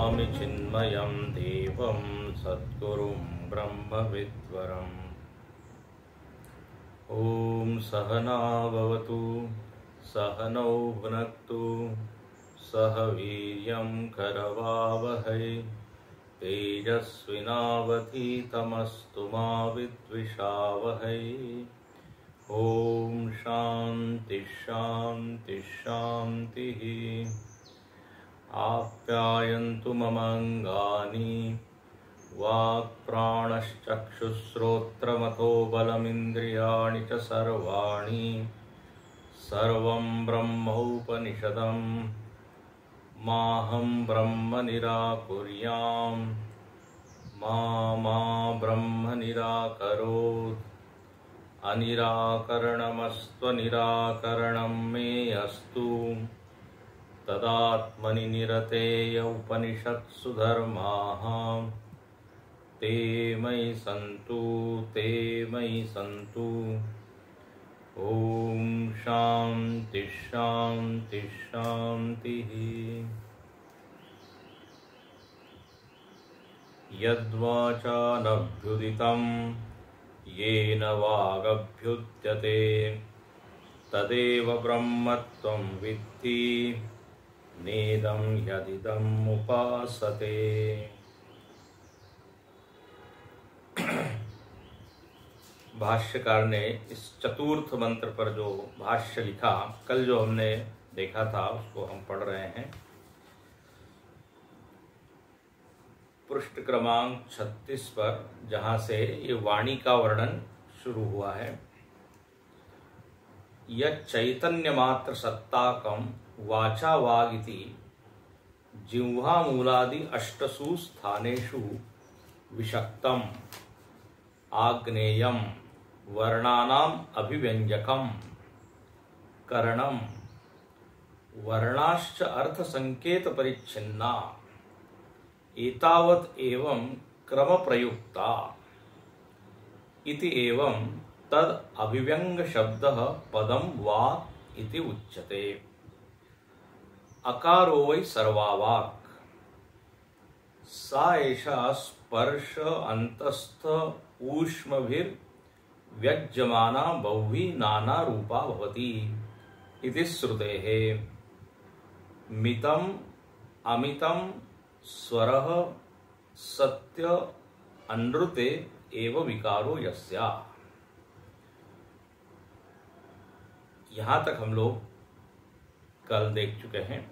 नमामि चिन्मयं देवं सद्गुरुं ब्रह्मविद्वरम्। ॐ सहना भवतु सहनौ भुनक्तु सह वीर्यं करवावहै तेजस्विनावधीतमस्तु मा विद्विषावहै। ॐ शान्ति शान्ति शान्तिः। आप्यायन्तु ममङ्गानि वाक्प्राणश्चक्षुश्रोत्रमथो बलमिन्द्रियाणि च सर्वाणि। सर्वं ब्रह्मोपनिषदं माहं ब्रह्म निराकुर्याम् मा ब्रह्म निराकरोत्। अनिराकरणमस्त्वनिराकरणं मे अस्तु। तदात्मनि निरतेय उपनिषत्सु धर्माः ते मयि सन्तु। ॐ शान्ति शान्ति शान्तिः। यद्वाचानभ्युदितं येन वागभ्युद्यते तदेव ब्रह्मत्वं विद्धि नेदं यदिदम् उपासते। भाष्यकार ने इस चतुर्थ मंत्र पर जो भाष्य लिखा, कल जो हमने देखा था उसको हम पढ़ रहे हैं। पृष्ठ क्रमांक 36 पर, जहां से ये वाणी का वर्णन शुरू हुआ है। यह चैतन्य मात्र सत्ताकम वाचा वागिति जिह्वा मूलादि अष्टसु स्थानेषु विषक्तम आग्नेयम वर्णानाम अभिव्यंजकम करणम वर्णाश्च अर्थ संकेत परिच्छिन्ना एतावत् एवं क्रम प्रयुक्ता इति एवं तद अभिव्यंग शब्दः पदम वाक् इति उच्यते। अकारो वै सर्वावाक् सा एषा स्पर्श अंतस्थ ऊष्मभिर्व्यज्यमाना बहुवी नाना रूपा भवति इति श्रुतेः। मितम् अमितं स्वरः सत्य अनृते एव विकारो यस्या। यहां तक हम लोग कल देख चुके हैं।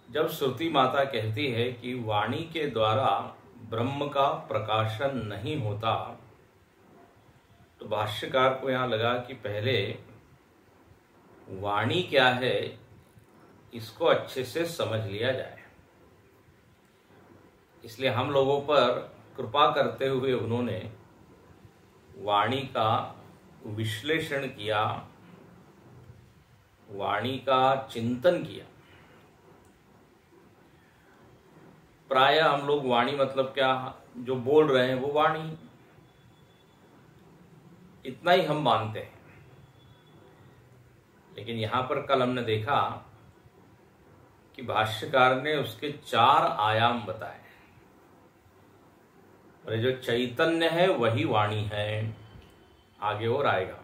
जब श्रुति माता कहती है कि वाणी के द्वारा ब्रह्म का प्रकाशन नहीं होता, तो भाष्यकार को यहां लगा कि पहले वाणी क्या है इसको अच्छे से समझ लिया जाए। इसलिए हम लोगों पर कृपा करते हुए उन्होंने वाणी का विश्लेषण किया, वाणी का चिंतन किया। प्राय हम लोग वाणी मतलब क्या, जो बोल रहे हैं वो वाणी, इतना ही हम मानते हैं। लेकिन यहां पर कल हमने देखा कि भाष्यकार ने उसके 4 आयाम बताए। और जो चैतन्य है वही वाणी है। आगे और आएगा,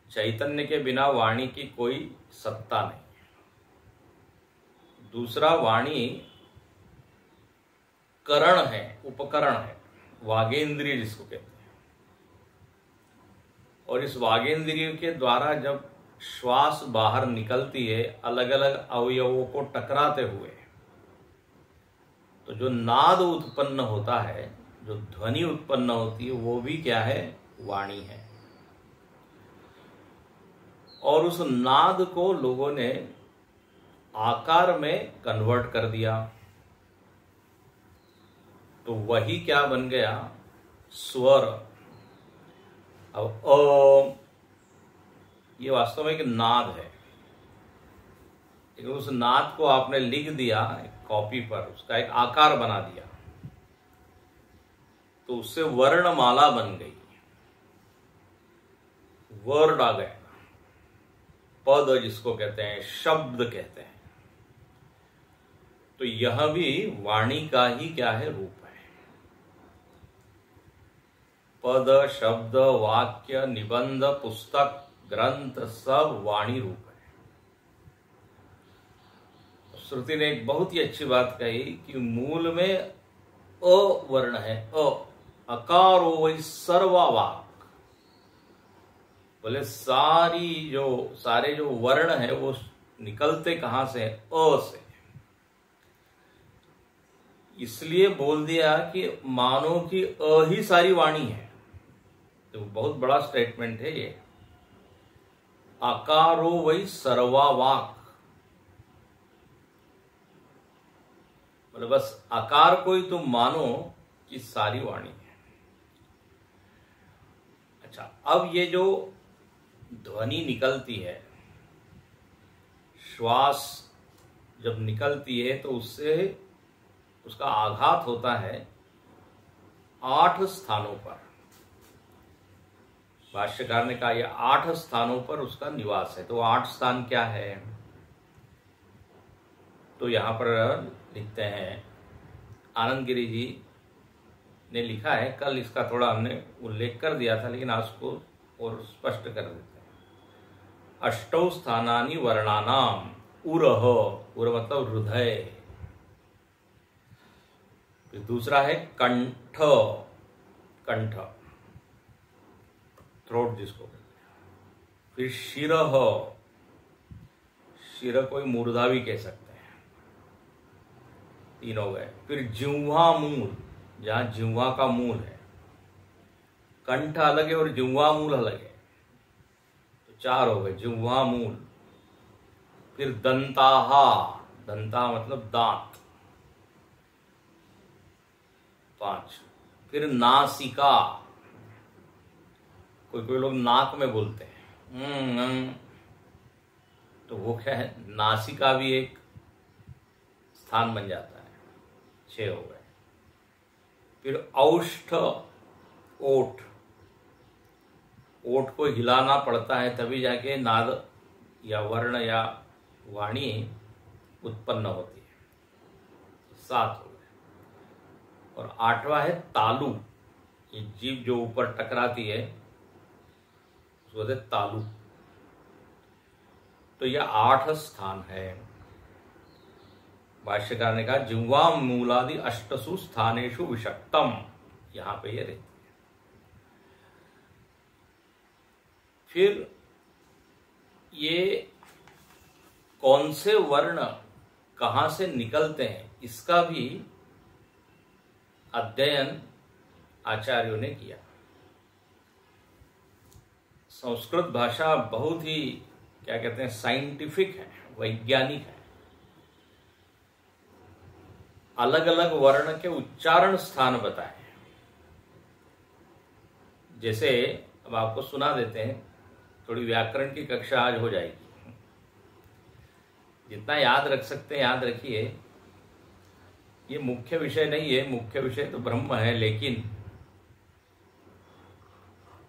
चैतन्य के बिना वाणी की कोई सत्ता नहीं। दूसरा, वाणी करण है, उपकरण है, वागेंद्रिय जिसको कहते हैं। और इस वागेंद्रिय के द्वारा जब श्वास बाहर निकलती है अलग अलग अवयवों को टकराते हुए, तो जो नाद उत्पन्न होता है, जो ध्वनि उत्पन्न होती है, वो भी क्या है, वाणी है। और उस नाद को लोगों ने आकार में कन्वर्ट कर दिया, तो वही क्या बन गया, स्वर। अब ओम ये वास्तव में एक नाद है, लेकिन उस नाद को आपने लिख दिया एक कॉपी पर, उसका एक आकार बना दिया, तो उससे वर्णमाला बन गई, वर्ड आ गए, पद जिसको कहते हैं, शब्द कहते हैं। तो यह भी वाणी का ही क्या है, रूप है। पद, शब्द, वाक्य, निबंध, पुस्तक, ग्रंथ सब वाणी रूप है। श्रुति ने एक बहुत ही अच्छी बात कही कि मूल में अ वर्ण है, अकारो वही सर्वावाक। बोले सारे जो वर्ण है वो निकलते कहां से, अ से। इसलिए बोल दिया कि मानो कि अ ही सारी वाणी है। तो बहुत बड़ा स्टेटमेंट है ये। आकारो वही सर्वावाक, मतलब बस आकार को ही तुम मानो कि सारी वाणी है। अच्छा, अब ये जो ध्वनि निकलती है, श्वास जब निकलती है तो उससे उसका आघात होता है 8 स्थानों पर। भाष्यकार ने कहा यह 8 स्थानों पर उसका निवास है। तो 8 स्थान क्या है, तो यहां पर लिखते हैं, आनंद गिरी जी ने लिखा है। कल इसका थोड़ा हमने उल्लेख कर दिया था, लेकिन आज को और स्पष्ट कर देते हैं। अष्टौ स्थानानि वर्णानाम उरह, उर मतलब हृदय। फिर दूसरा है कंठ, कंठ थ्रोट जिसको कहते हैं। फिर शिरह, शिर कोई मूर्धा भी कह सकते हैं। 3 हो गए। फिर जिह्वा मूल, जहां जिह्वा का मूल है। कंठ अलग है और जिह्वा मूल अलग है, तो 4 हो गए, जिह्वा मूल। फिर दंताहा, दंता मतलब दांत, 5। फिर नासिका, कोई कोई लोग नाक में बोलते हैं, तो वो क्या है, नासिका भी एक स्थान बन जाता है। 6 हो गए। फिर औष्ठ, ओठ, ओठ को हिलाना पड़ता है तभी जाके नाद या वर्ण या वाणी उत्पन्न होती है। 7 हो गए। और 8वां है तालु, ये जीभ जो ऊपर टकराती है उसको कहते तालु। तो यह 8 स्थान है। भाष्यकार ने कहा जिह्वा मूलादि 8सु स्थानेषु विषक्तम, यहां पे ये रहती है। फिर ये कौन से वर्ण कहां से निकलते हैं, इसका भी अध्ययन आचार्यों ने किया। संस्कृत भाषा बहुत ही क्या कहते हैं, साइंटिफिक है, वैज्ञानिक है। अलग अलग वर्ण के उच्चारण स्थान बताए। जैसे अब आपको सुना देते हैं, थोड़ी व्याकरण की कक्षा आज हो जाएगी। जितना याद रख सकते हैं याद रखिए। ये मुख्य विषय नहीं है, मुख्य विषय तो ब्रह्म है, लेकिन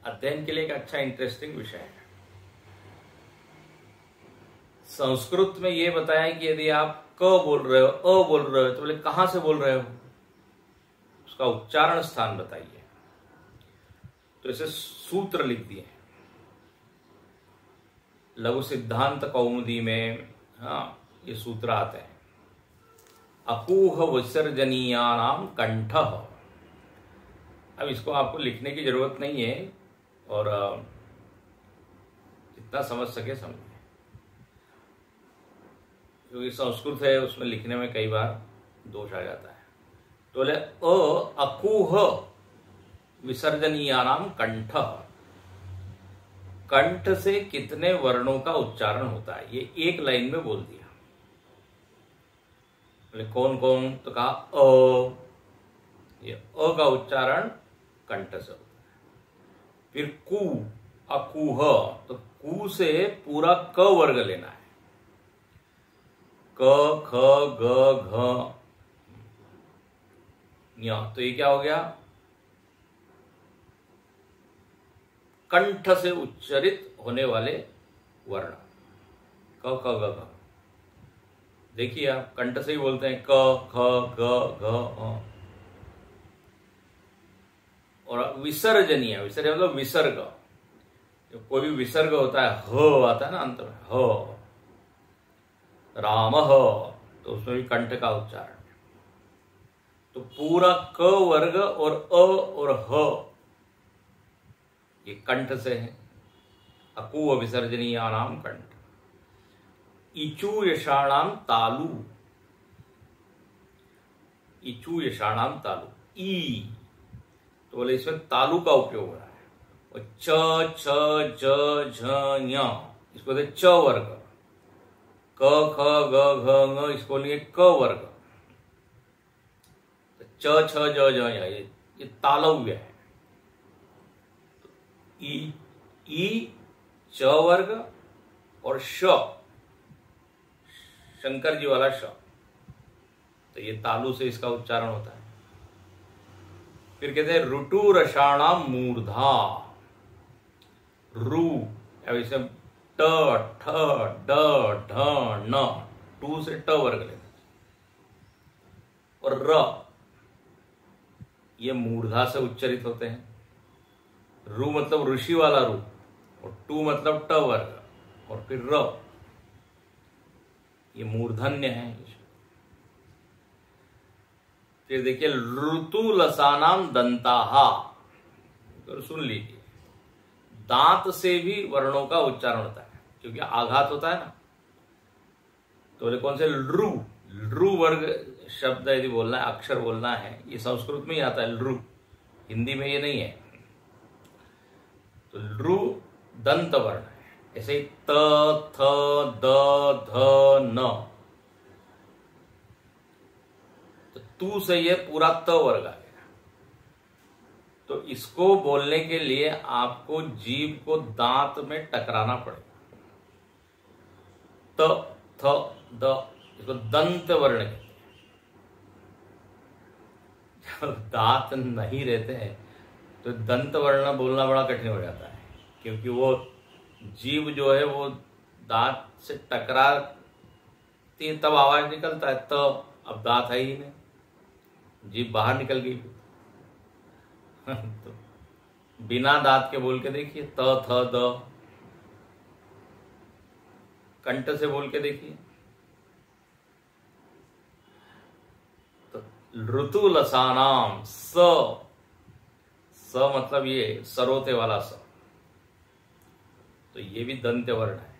अध्ययन के लिए एक अच्छा इंटरेस्टिंग विषय है। संस्कृत में ये बताया कि यदि आप क बोल रहे हो, अ बोल रहे हो, तो बोले कहां से बोल रहे हो, उसका उच्चारण स्थान बताइए। तो इसे सूत्र लिख दिए लघु सिद्धांत कौमुदी में। हाँ, ये सूत्र आते हैं। अकूह विसर्जनीयानाम कंठ। अब इसको आपको लिखने की जरूरत नहीं है, और जितना समझ सके समझे, क्योंकि संस्कृत है, उसमें लिखने में कई बार दोष आ जाता है। तो बोले अकूह विसर्जनीयानाम कंठ, कंठ से कितने वर्णों का उच्चारण होता है, ये एक लाइन में बोल दिया। बोले कौन कौन, तो कहा अ, ये अ का उच्चारण कंठ से होता है। फिर कु, अकुह, तो कु से पूरा क वर्ग लेना है। क, ख, ग, घ, ञ, तो ये क्या हो गया, कंठ से उच्चरित होने वाले वर्ण, क, ख, ग, घ। देखिए आप कंठ से ही बोलते हैं क ख ग घ अ। और विसर्जनीय, विसर्जन मतलब विसर्ग, जो कोई भी विसर्ग होता है ह आता है ना अंत में, ह राम ह, तो उसमें भी कंठ का उच्चारण। तो पूरा क वर्ग और अ और ह ये कंठ से है। अकूव विसर्जनीयानाम कंठ। इचू यशाणाम तालु, इचू यशाणाम तालु, ई तो बोले इसमें तालु का उपयोग हो रहा है। और च छ ज झ ञ इसको बोलते च वर्ग, क ख ग घ ङ इसको बोलेंगे क वर्ग, च छ ज झ ञ ये तालव्य है। ई च वर्ग और श, शंकर जी वाला श, तो ये तालु से इसका उच्चारण होता है। फिर कहते हैं ऋटु रसाणाम मूर्धा, रू ऐसे ट ठ ड ढ न, टू से ट वर्ग लेते, और र ये मूर्धा से उच्चरित होते हैं। रू मतलब ऋषि वाला रू, और टू मतलब ट वर्ग, और फिर र ये मूर्धन्य है। फिर देखिए ऋतु लसानाम दंताहा, तो सुन लीजिए, दांत से भी वर्णों का उच्चारण होता है, क्योंकि आघात होता है ना। तो बोले कौन से, लृ, लृ वर्ग शब्द यदि बोलना है, अक्षर बोलना है, ये संस्कृत में ही आता है लृ, हिंदी में ये नहीं है। तो लृ दंत वर्ण है। ऐसे त थ द ध न, तो तू से ये पूरा त वर्ग आ गया। तो इसको बोलने के लिए आपको जीभ को दांत में टकराना पड़ेगा। त थ द, इसको दंत वर्ण कहते हैं। जब दांत नहीं रहते हैं तो दंत वर्ण बोलना बड़ा कठिन हो जाता है, क्योंकि वो जीभ जो है वो दांत से टकराती तब आवाज निकलता है त, अब दांत है ही नहीं, जीभ बाहर निकल गई। तो बिना दांत के बोल के देखिए, त थ द, कंठ से बोल के देखिए। तो ऋतु लसानाम, स, स मतलब ये सरोते वाला स, तो ये भी दंत्य वर्ण है।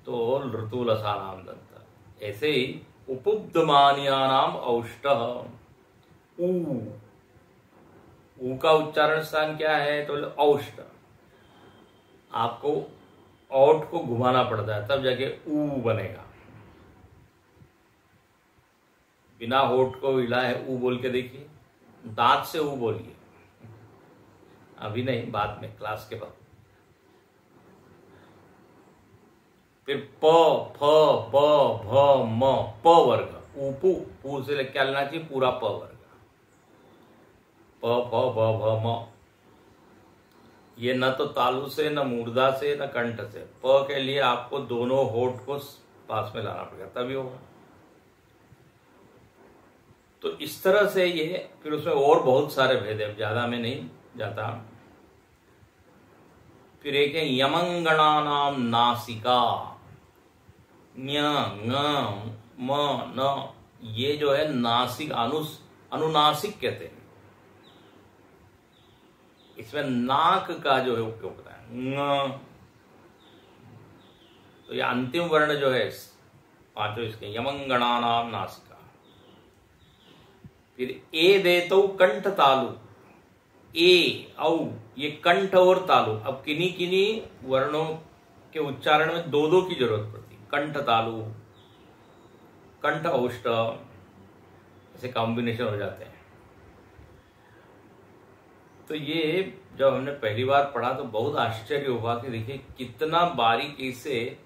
तो ऋतु लसानाम दंत। ऐसे ही उपब्धमानियानाम औष्टः, ऊ का उच्चारण स्थान क्या है, तो औष्ट। आपको औठ को घुमाना पड़ता है तब जाके ऊ बनेगा। बिना होठ को हिलाए ऊ बोल के देखिए, दांत से ऊ बोलिए, अभी नहीं, बाद में क्लास के बाद। फिर प फ ब भ म, प वर्ग, ऊपू, पू से क्या लेना चाहिए, पूरा प वर्ग, प फ ब भ म। ये न तो तालु से, न मूर्धा से, न कंठ से। प के लिए आपको दोनों होठ को पास में लाना पड़ेगा तभी होगा। तो इस तरह से ये, फिर उसमें और बहुत सारे भेद है, ज्यादा में नहीं जाता। फिर एक है यमंगणानाम नासिका, न्य ङ म न, ये जो है नासिक, अनुनासिक कहते हैं। इसमें नाक का जो है उपयोग होता है, ङ। तो ये अंतिम वर्ण जो है पांचों इसके, यमंगणानाम नासिका। फिर ए देतो कंठ तालु, ए औ, ये कंठ और तालु। अब किन्हीं किन्हीं वर्णों के उच्चारण में दो दो की जरूरत पड़ती है, कंठ तालु, कंठ औष्ट, ऐसे कॉम्बिनेशन हो जाते हैं। तो ये जब हमने पहली बार पढ़ा तो बहुत आश्चर्य हुआ कि देखिए कितना बारीकी से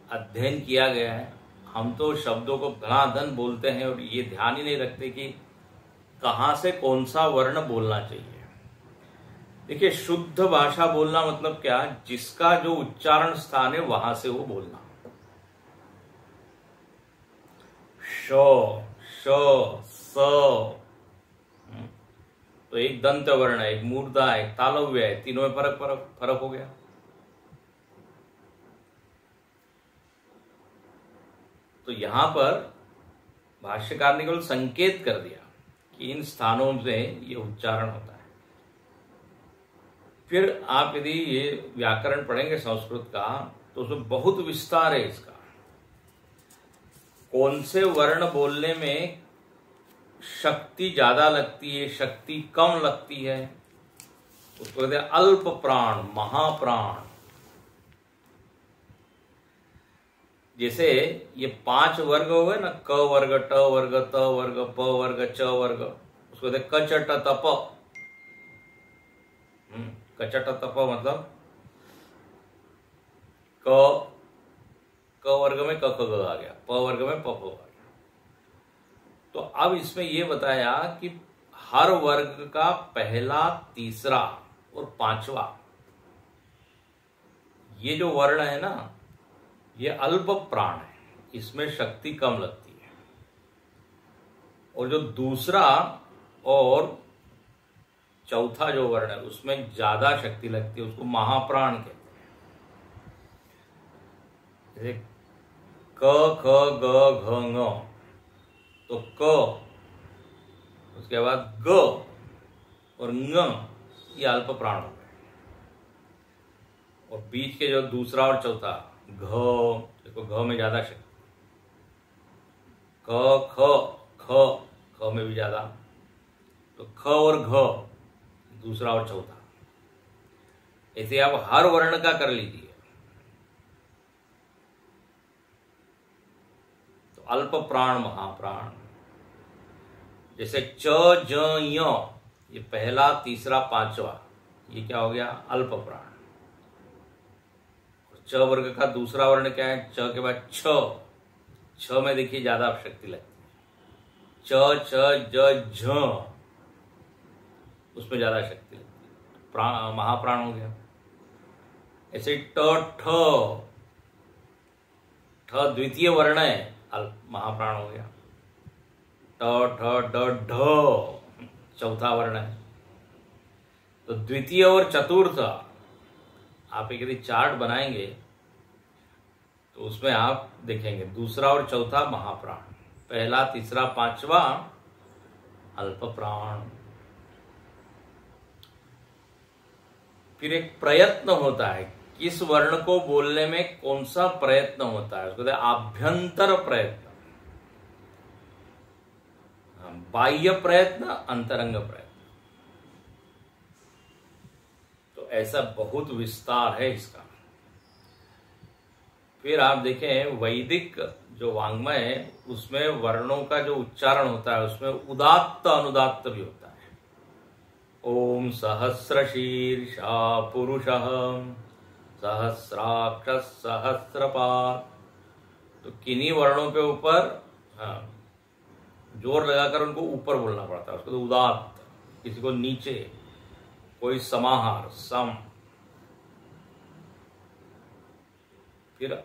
अध्ययन किया गया है। हम तो शब्दों को धनाधन बोलते हैं और ये ध्यान ही नहीं रखते कि कहाँ से कौन सा वर्ण बोलना चाहिए। देखिए, शुद्ध भाषा बोलना मतलब क्या, जिसका जो उच्चारण स्थान है वहां से वो बोलना। श, श, स। तो एक दंत वर्ण है, एक मूर्धा है, एक तालव्य है, तीनों में फर्क फर्क फर्क हो गया। तो यहां पर भाष्यकार ने केवल संकेत कर दिया कि इन स्थानों से ये उच्चारण होता है। फिर आप यदि ये व्याकरण पढ़ेंगे संस्कृत का तो उसमें बहुत विस्तार है इसका। कौन से वर्ण बोलने में शक्ति ज्यादा लगती है, शक्ति कम लगती है, उसको कहते हैं अल्प प्राण, महाप्राण। जैसे ये 5 वर्ग हो गए ना, क वर्ग, ट वर्ग, त वर्ग, प वर्ग, च वर्ग, उसको कहते हैं कचट तप। कचट तप मतलब क वर्ग में क ख ग आ गया, प वर्ग में प फ आ गया। तो अब इसमें यह बताया कि हर वर्ग का पहला, तीसरा और पांचवा ये जो वर्ण है ना, ये अल्प प्राण है, इसमें शक्ति कम लगती है। और जो दूसरा और चौथा जो वर्ण है उसमें ज्यादा शक्ति लगती है, उसको महाप्राण कहते हैं। जैसे क, ख, ग, घ, ङ, तो क, उसके बाद ग और ङ, ये अल्प प्राण हो गए। और बीच के जो दूसरा और चौथा घ, देखो घ में ज्यादा शक्ति, क, ख में भी ज्यादा, तो ख और घ दूसरा और चौथा। ऐसे आप हर वर्ण का कर लीजिए। तो अल्प प्राण, महाप्राण। जैसे च, ज, य, ये पहला, तीसरा, पांचवा, ये क्या हो गया, अल्प प्राण। च वर्ग का दूसरा वर्ण क्या है, च के बाद छ, छ में देखिए ज्यादा शक्ति लगती है। च, छ, ज, झ, उसमें ज्यादा शक्ति लगती है, महाप्राण हो गया। ऐसे ट, ठ द्वितीय वर्ण है, महाप्राण हो गया। ट, ठ, ड, ढ चौथा वर्ण है। तो द्वितीय और चतुर्थ आप एक यदि चार्ट बनाएंगे तो उसमें आप देखेंगे दूसरा और चौथा महाप्राण, पहला, तीसरा, पांचवा अल्प प्राण। फिर एक प्रयत्न होता है, किस वर्ण को बोलने में कौन सा प्रयत्न होता है, उसको कहते हैं आभ्यंतर प्रयत्न। बाह्य प्रयत्न, अंतरंग प्रयत्न। तो ऐसा बहुत विस्तार है इसका। फिर आप देखें वैदिक जो वाङ्मय है उसमें वर्णों का जो उच्चारण होता है उसमें उदात्त अनुदात्त भी होता है। ओम सहस्रशीर्षा पुरुषः सहस्राक्ष सहस्रपाद। तो किन्हीं वर्णों के ऊपर जोर लगाकर उनको ऊपर बोलना पड़ता है, उसको तो उदात्त, किसी को नीचे, कोई समाहार, सम। फिर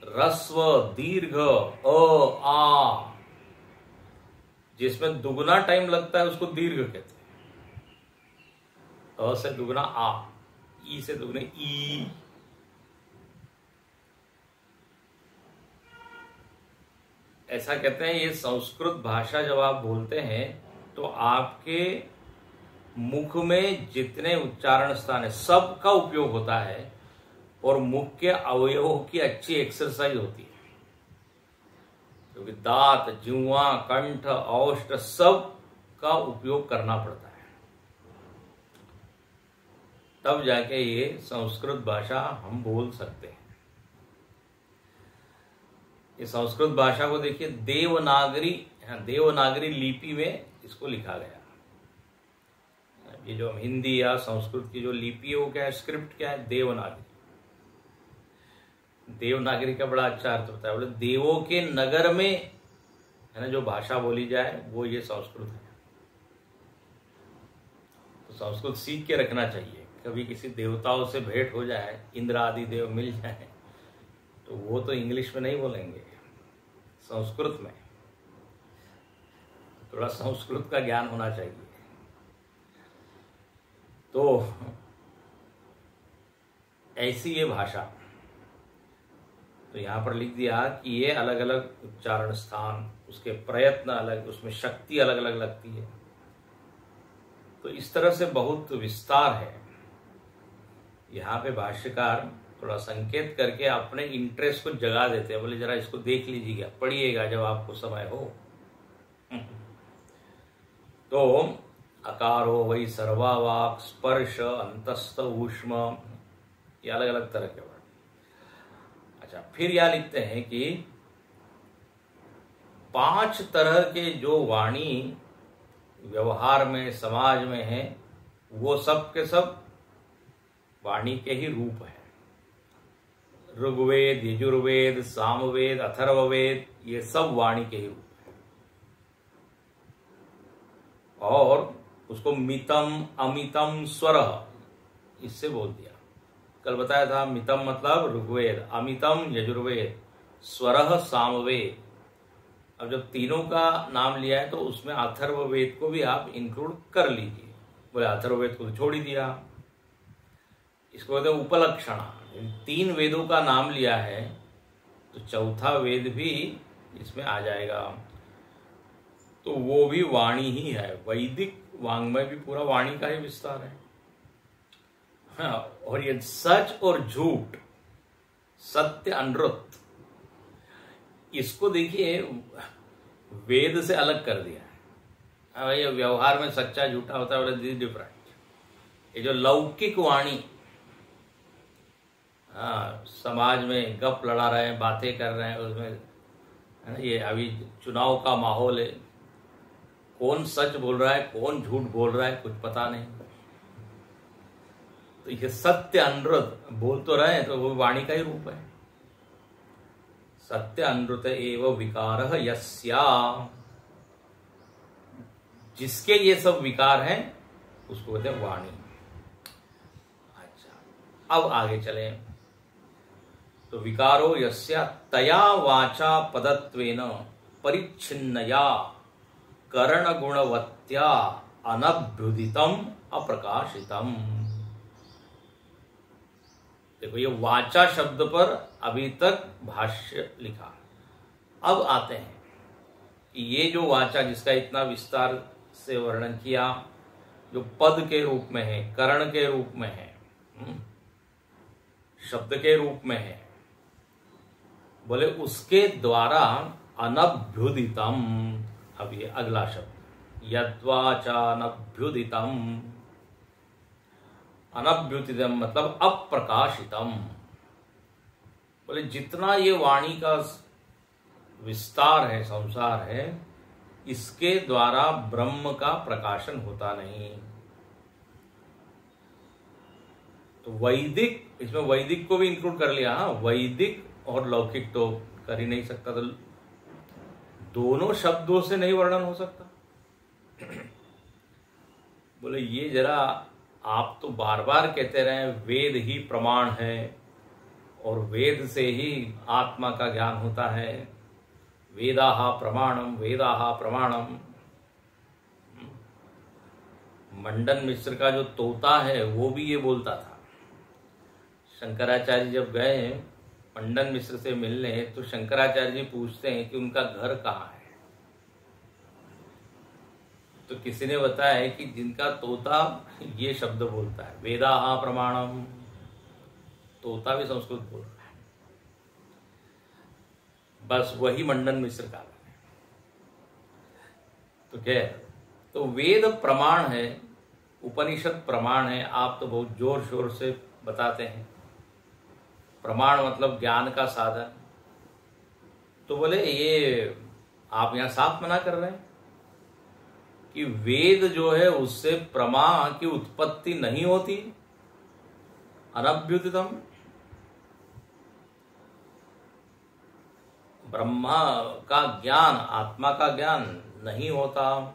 रस्व, दीर्घ, अ, आ, जिसमें दुगुना टाइम लगता है उसको दीर्घ कहते हैं। अ से दुगुना आ, ई से दुगुना ई। ऐसा कहते हैं ये संस्कृत भाषा जब आप बोलते हैं तो आपके मुख में जितने उच्चारण स्थान है सबका उपयोग होता है और मुख के अवयवों की अच्छी एक्सरसाइज होती है, क्योंकि दांत, जिह्वा, कंठ, औष्ठ सब का उपयोग करना पड़ता है, तब जाके ये संस्कृत भाषा हम बोल सकते हैं। ये संस्कृत भाषा को देखिए देवनागरी लिपि में इसको लिखा गया। ये जो हिंदी या संस्कृत की जो लिपि है वो क्या है, स्क्रिप्ट क्या है, देवनागरी। देवनागरी का बड़ा अच्छा अर्थ होता है, बोले देवों के नगर में है ना जो भाषा बोली जाए वो ये संस्कृत है। तो संस्कृत सीख के रखना चाहिए। कभी किसी देवताओं से भेंट हो जाए, इंद्र आदि देव मिल जाए, तो वो तो इंग्लिश में नहीं बोलेंगे, संस्कृत में। थोड़ा संस्कृत का ज्ञान होना चाहिए। तो ऐसी ये भाषा, तो यहां पर लिख दिया कि ये अलग अलग उच्चारण स्थान, उसके प्रयत्न अलग, उसमें शक्ति अलग अलग लगती है। तो इस तरह से बहुत विस्तार है। यहाँ पे भाष्यकार थोड़ा संकेत करके अपने इंटरेस्ट को जगा देते हैं, बोले जरा इसको देख लीजिएगा, पढ़िएगा जब आपको समय हो। तो अकारो वही सर्वावाक, स्पर्श, अंतस्थ, ऊष्म, ये अलग अलग तरह के वर्ड। अच्छा, फिर यह लिखते हैं कि 5 तरह के जो वाणी व्यवहार में, समाज में है, वो सब के सब वाणी के ही रूप है। ऋग्वेद, यजुर्वेद, सामवेद, अथर्ववेद, ये सब वाणी के ही रूप है। और उसको मितम, अमितम, स्वर, इससे बोल दिया। कल बताया था मितम मतलब ऋग्वेद, अमितम यजुर्वेद, स्वर सामवेद। अब जब तीनों का नाम लिया है तो उसमें अथर्ववेद को भी आप इंक्लूड कर लीजिए। बोले अथर्ववेद को तो छोड़ ही दिया। इसको कहते हैं उपलक्षण। 3 वेदों का नाम लिया है तो चौथा वेद भी इसमें आ जाएगा। तो वो भी वाणी ही है। वैदिक वांग्मय भी पूरा वाणी का ही विस्तार है। हाँ, और ये सच और झूठ, सत्य अनृत, इसको देखिए वेद से अलग कर दिया है। हाँ भाई, व्यवहार में सच्चा झूठा होता है, दिस डिफरेंट। ये जो लौकिक वाणी, हाँ, समाज में गप लड़ा रहे हैं, बातें कर रहे हैं, उसमें है ना, ये अभी चुनाव का माहौल है, कौन सच बोल रहा है कौन झूठ बोल रहा है कुछ पता नहीं। तो ये सत्य अनृत बोल तो रहे हैं, तो वो वाणी का ही रूप है। सत्य अनृत एव विकार यस्या, जिसके ये सब विकार हैं उसको कहते हैं वाणी। अच्छा, अब आगे चले। तो विकारो यस्या तया वाचा पदत्वेन परिच्छिन्नया करण गुणवत्या अनभ्युदितम अप्रकाशितम। देखो, ये वाचा शब्द पर अभी तक भाष्य लिखा। अब आते हैं कि ये जो वाचा, जिसका इतना विस्तार से वर्णन किया, जो पद के रूप में है, करण के रूप में है, शब्द के रूप में है, बोले उसके द्वारा अनभ्युदितम। अब ये अगला शब्द, यद्वाचानभ्युदितम। अनभ्युदितम मतलब अप्रकाशितम। बोले जितना ये वाणी का विस्तार है, संसार है, इसके द्वारा ब्रह्म का प्रकाशन होता नहीं। तो वैदिक, इसमें वैदिक को भी इंक्लूड कर लिया। हाँ, वैदिक और लौकिक तो कर ही नहीं सकता, तो दोनों शब्दों से नहीं वर्णन हो सकता। बोले ये जरा आप तो बार बार कहते रहे वेद ही प्रमाण है और वेद से ही आत्मा का ज्ञान होता है। वेदाहा प्रमाणम, वेदाहा प्रमाणम। मंडन मिश्र का जो तोता है वो भी ये बोलता था। शंकराचार्य जब गए मंडन मिश्र से मिलने, तो शंकराचार्य जी पूछते हैं कि उनका घर कहाँ है। तो किसी ने बताया कि जिनका तोता ये शब्द बोलता है, वेदाहा प्रमाणम, तोता भी संस्कृत बोल रहा है, बस वही मंडन मिश्र का है। तो क्या, तो वेद प्रमाण है, उपनिषद प्रमाण है। आप तो बहुत जोर शोर से बताते हैं प्रमाण मतलब ज्ञान का साधन। तो बोले ये आप यहां साफ मना कर रहे हैं कि वेद जो है उससे प्रमा की उत्पत्ति नहीं होती, अनभ्युदितम। ब्रह्मा का ज्ञान, आत्मा का ज्ञान नहीं होता।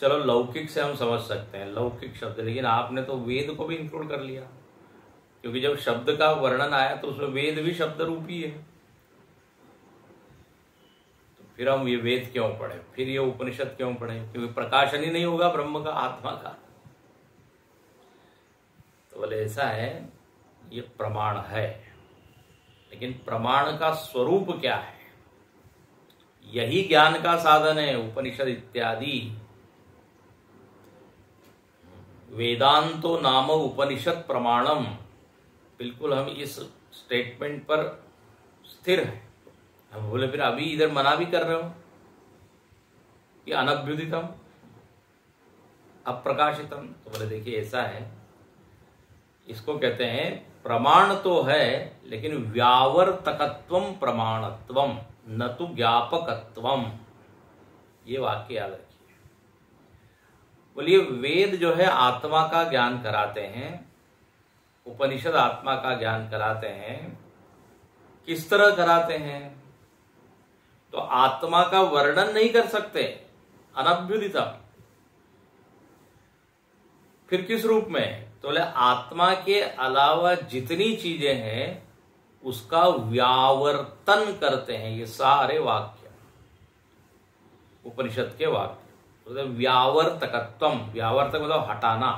चलो लौकिक से हम समझ सकते हैं, लौकिक शब्द, लेकिन आपने तो वेद को भी इंक्लूड कर लिया, क्योंकि जब शब्द का वर्णन आया तो उसमें वेद भी शब्द रूपी है। तो फिर हम ये वेद क्यों पढ़े, फिर ये उपनिषद क्यों पढ़े? क्योंकि प्रकाशन ही नहीं होगा ब्रह्म का, आत्मा का। तो बोले ऐसा है, ये प्रमाण है, लेकिन प्रमाण का स्वरूप क्या है? यही ज्ञान का साधन है। उपनिषद इत्यादि, वेदांतो नाम उपनिषद प्रमाणम, बिल्कुल हम इस स्टेटमेंट पर स्थिर है। हम बोले फिर अभी इधर मना भी कर रहे हो कि अनभ्युदितम अप्रकाशितम। तो बोले देखिए ऐसा है, इसको कहते हैं प्रमाण तो है, लेकिन व्यावर्तकत्वम प्रमाणत्वम न तो ज्ञापकत्वम। ये वाक्य याद रखिए। बोलिए वेद जो है आत्मा का ज्ञान कराते हैं, उपनिषद आत्मा का ज्ञान कराते हैं। किस तरह कराते हैं? तो आत्मा का वर्णन नहीं कर सकते, अनभ्युदितम। फिर किस रूप में? तो बोले आत्मा के अलावा जितनी चीजें हैं उसका व्यावर्तन करते हैं। ये सारे वाक्य उपनिषद के वाक्य। तो व्यावर्तकत्वम, व्यावर्तक मतलब हटाना।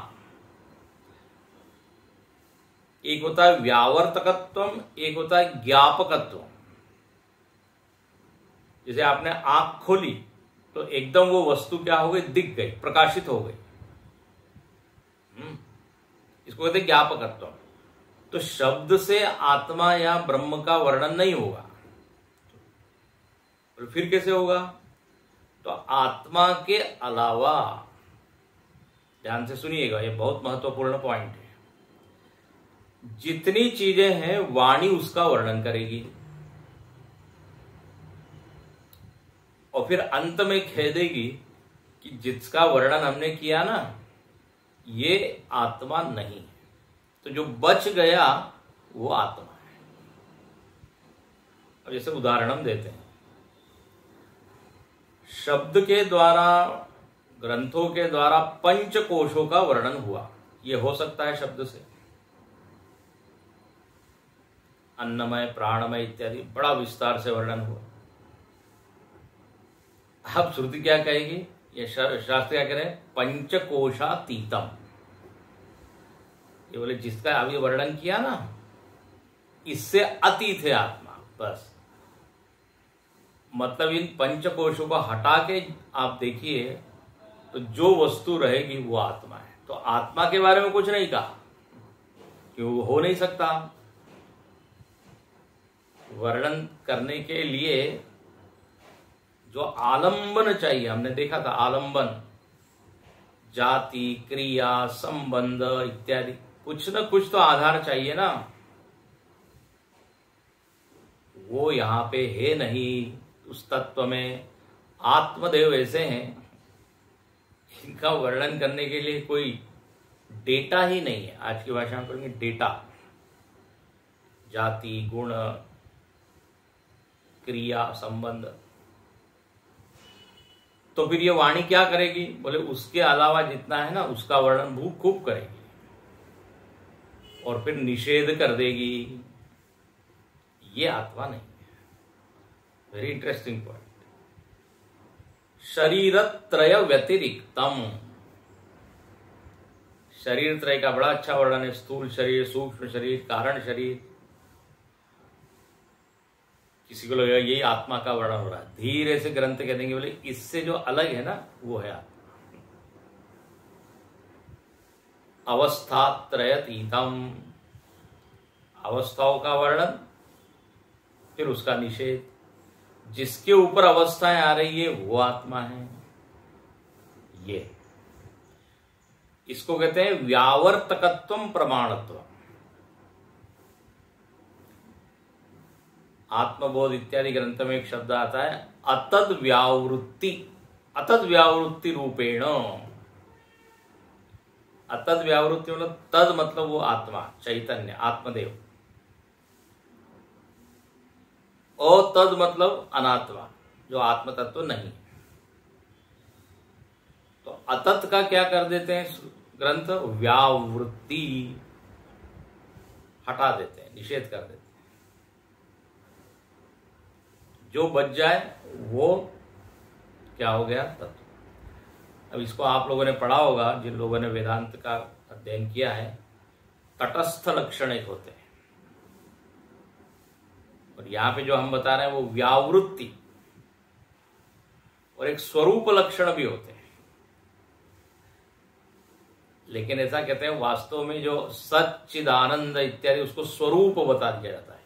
एक होता है व्यावर्तकत्वम, एक होता है ज्ञापकत्व। जैसे आपने आंख खोली तो एकदम वो वस्तु क्या हो गई? दिख गई, प्रकाशित हो गई। इसको कहते हैं ज्ञापकत्व। तो शब्द से आत्मा या ब्रह्म का वर्णन नहीं होगा, तो फिर कैसे होगा? तो आत्मा के अलावा, ध्यान से सुनिएगा, ये बहुत महत्वपूर्ण पॉइंट है, जितनी चीजें हैं वाणी उसका वर्णन करेगी और फिर अंत में कह देगी कि जिसका वर्णन हमने किया ना, ये आत्मा नहीं है। तो जो बच गया वो आत्मा है। अब जैसे उदाहरण हम देते हैं, शब्द के द्वारा, ग्रंथों के द्वारा पंच कोशों का वर्णन हुआ। ये हो सकता है शब्द से, अन्नमय, प्राणमय इत्यादि बड़ा विस्तार से वर्णन हुआ। अब श्रुति क्या कहेगी? ये शास्त्र क्या कह रहे हैं? पंचकोशातीतम। ये बोले जिसका अभी वर्णन किया ना, इससे अतीत है आत्मा। बस मतलब इन पंचकोशों को हटा के आप देखिए तो जो वस्तु रहेगी वो आत्मा है। तो आत्मा के बारे में कुछ नहीं कहा, क्यों? वो हो नहीं सकता। वर्णन करने के लिए जो आलंबन चाहिए, हमने देखा था आलंबन, जाति, क्रिया, संबंध इत्यादि, कुछ न कुछ तो आधार चाहिए ना। वो यहां पे है नहीं उस तत्व में। आत्मदेव ऐसे हैं, इनका वर्णन करने के लिए कोई डेटा ही नहीं है। आज की भाषा में कहेंगे डेटा। जाति, गुण, क्रिया, संबंध। तो फिर ये वाणी क्या करेगी? बोले उसके अलावा जितना है ना उसका वर्णन खूब करेगी और फिर निषेध कर देगी। ये आत्मा नहीं है। Very interesting point. शरीरत्रय व्यतिरिक्तम, शरीर त्रय का बड़ा अच्छा वर्णन है। स्थूल शरीर, सूक्ष्म शरीर, कारण शरीर। किसी को लगेगा यही आत्मा का वर्णन हो रहा है, धीरे से ग्रंथ कह देंगे बोले इससे जो अलग है ना वो है आत्मा। अवस्थात्रयतीतम, अवस्थाओं का वर्णन, फिर उसका निषेध। जिसके ऊपर अवस्थाएं आ रही है वो आत्मा है। ये इसको कहते हैं व्यावर्तकत्वम प्रमाणत्व। आत्मबोध इत्यादि ग्रंथ में एक शब्द आता है अतद व्यावृत्ति, अतद व्यावृत्ति रूपेण। अतद व्यावृत्ति मतलब तद मतलब वो आत्मा, चैतन्य, आत्मदेव। अतद मतलब अनात्मा, जो आत्म तत्व नहीं। तो अतत का क्या कर देते हैं ग्रंथ, व्यावृत्ति हटा देते हैं, निषेध कर देते हैं। जो बच जाए वो क्या हो गया, तत्व। अब इसको आप लोगों ने पढ़ा होगा, जिन लोगों ने वेदांत का अध्ययन किया है, तटस्थ लक्षण एक होते हैं, और यहां पे जो हम बता रहे हैं वो व्यावृत्ति और एक स्वरूप लक्षण भी होते हैं। लेकिन ऐसा कहते हैं वास्तव में जो सच्चिदानंद इत्यादि उसको स्वरूप बता दिया जाता है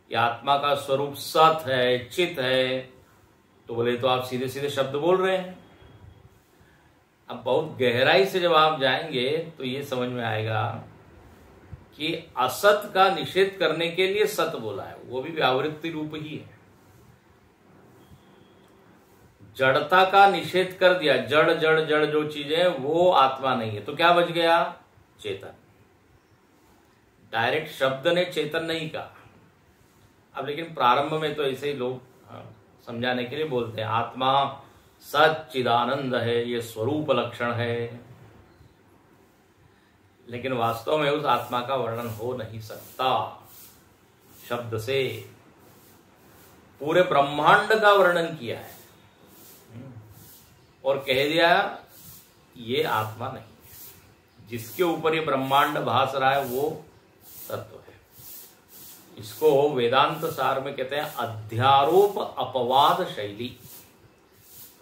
कि आत्मा का स्वरूप सत है, चित है, तो बोले तो आप सीधे सीधे शब्द बोल रहे हैं। अब बहुत गहराई से जब आप जाएंगे तो ये समझ में आएगा कि असत का निषेध करने के लिए सत बोला है, वो भी व्यावृत्ति रूप ही है। जड़ता का निषेध कर दिया, जड़ जड़ जड़ जो चीजें वो आत्मा नहीं है, तो क्या बच गया, चेतन। डायरेक्ट शब्द ने चेतन नहीं कहा। अब लेकिन प्रारंभ में तो ऐसे ही लोग समझाने के लिए बोलते हैं आत्मा सच्चिदानंद है, ये स्वरूप लक्षण है, लेकिन वास्तव में उस आत्मा का वर्णन हो नहीं सकता शब्द से। पूरे ब्रह्मांड का वर्णन किया है और कह दिया ये आत्मा नहीं है, जिसके ऊपर ये ब्रह्मांड भास रहा है वो तत्व है। इसको वेदांत सार में कहते हैं अध्यारोप अपवाद शैली।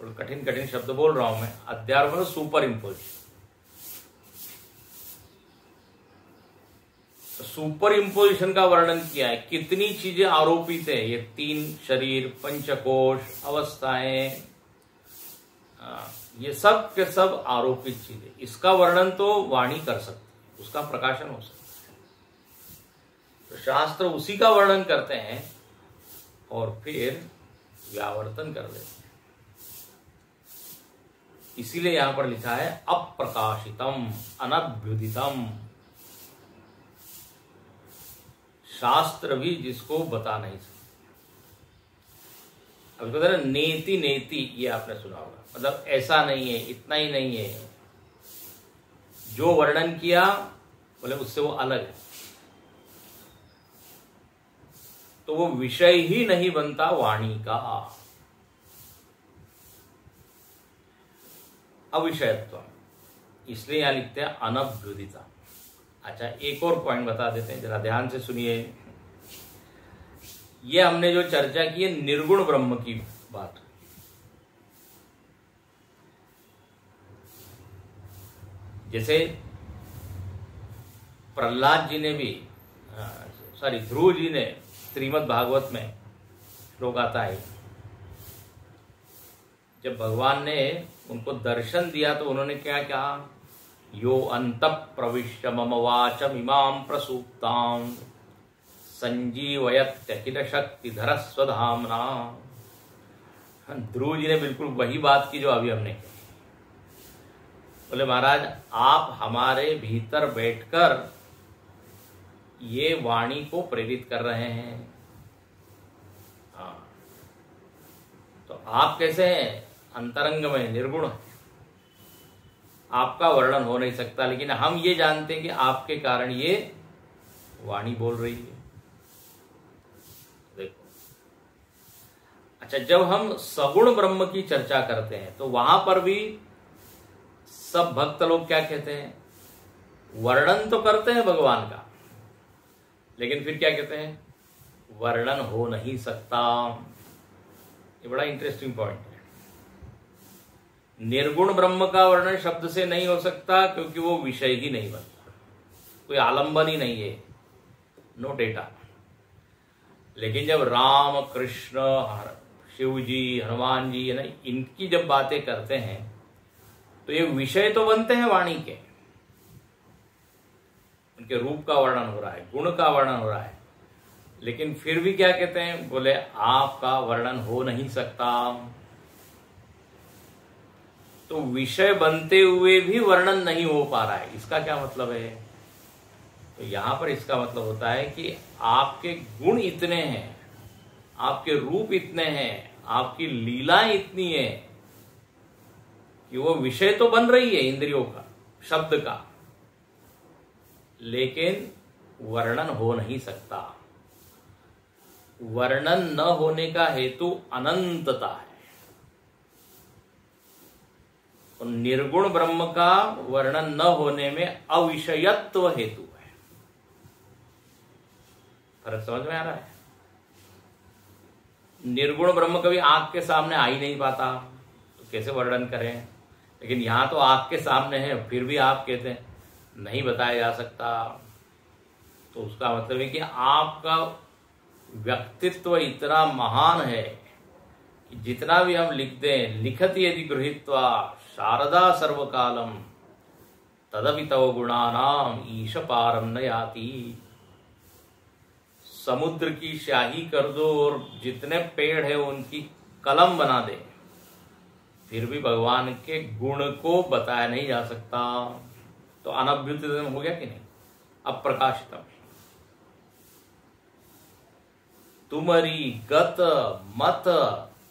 थोड़ा कठिन कठिन शब्द बोल रहा हूं मैं। अध्यारोप मतलब सुपर इम्पोजिशन। सुपर इम्पोजिशन का वर्णन किया है, कितनी चीजें आरोपित है, ये 3 शरीर, पंचकोश, अवस्थाएं, ये सब के सब आरोपित चीजें। इसका वर्णन तो वाणी कर सकती है, उसका प्रकाशन हो सकता है। तो शास्त्र उसी का वर्णन करते हैं और फिर व्यावर्तन कर देते हैं। इसीलिए यहां पर लिखा है अप्रकाशितम अनभ्युदितम। शास्त्र भी जिसको बता नहीं सकते। अब कहते हैं नेति नेति, ये आपने सुना होगा, मतलब ऐसा नहीं है, इतना ही नहीं है, जो वर्णन किया बोले उससे वो अलग है, तो वो विषय ही नहीं बनता वाणी का। अविषयत्व, इसलिए यहां लिखते हैं अनभ्युदिता। अच्छा, एक और पॉइंट बता देते हैं, जरा ध्यान से सुनिए। ये हमने जो चर्चा की है निर्गुण ब्रह्म की बात, जैसे प्रहलाद जी ने भी, ध्रुव जी ने श्रीमद् भागवत में श्लोक आता है, जब भगवान ने उनको दर्शन दिया तो उन्होंने क्या कहा, यो अंतः प्रविश्य मम वाचम इमाम प्रसूक्ताम संजीवयत्यखिल शक्तिधर स्वधामना। ध्रुव जी ने बिल्कुल वही बात की जो अभी हमने कही। बोले महाराज आप हमारे भीतर बैठकर ये वाणी को प्रेरित कर रहे हैं। हाँ, तो आप कैसे हैं, अंतरंग में निर्गुण, आपका वर्णन हो नहीं सकता, लेकिन हम ये जानते हैं कि आपके कारण ये वाणी बोल रही है। देखो, अच्छा, जब हम सगुण ब्रह्म की चर्चा करते हैं तो वहां पर भी सब भक्त लोग क्या कहते हैं, वर्णन तो करते हैं भगवान का, लेकिन फिर क्या कहते हैं, वर्णन हो नहीं सकता। ये बड़ा इंटरेस्टिंग पॉइंट है। निर्गुण ब्रह्म का वर्णन शब्द से नहीं हो सकता क्योंकि वो विषय ही नहीं बनता, कोई आलंबन ही नहीं है, नो डेटा। लेकिन जब राम, कृष्ण, शिव जी, हनुमान जी, है ना, इनकी जब बातें करते हैं तो ये विषय तो बनते हैं वाणी के, उनके रूप का वर्णन हो रहा है, गुण का वर्णन हो रहा है, लेकिन फिर भी क्या कहते हैं, बोले आपका वर्णन हो नहीं सकता। तो विषय बनते हुए भी वर्णन नहीं हो पा रहा है, इसका क्या मतलब है, तो यहां पर इसका मतलब होता है कि आपके गुण इतने हैं, आपके रूप इतने हैं, आपकी लीलाएं इतनी है कि वो विषय तो बन रही है इंद्रियों का, शब्द का, लेकिन वर्णन हो नहीं सकता। वर्णन न होने का हेतु अनंतता है, और निर्गुण ब्रह्म का वर्णन न होने में अविषयत्व हेतु है। फर्क समझ में आ रहा है? निर्गुण ब्रह्म कभी आंख के सामने आ ही नहीं पाता, तो कैसे वर्णन करें? लेकिन यहां तो आंख के सामने है, फिर भी आप कहते हैं नहीं बताया जा सकता, तो उसका मतलब है कि आपका व्यक्तित्व इतना महान है कि जितना भी हम लिखते हैं, लिखति यदि गृहीत्वा शारदा सर्वकालम तदपि तव गुणानाम ईश पारम न याति। समुद्र की स्याही कर दो और जितने पेड़ है उनकी कलम बना दे, फिर भी भगवान के गुण को बताया नहीं जा सकता। तो अनभ्युतितम हो गया कि नहीं? अप्रकाशितम। तुम्हारी गत मत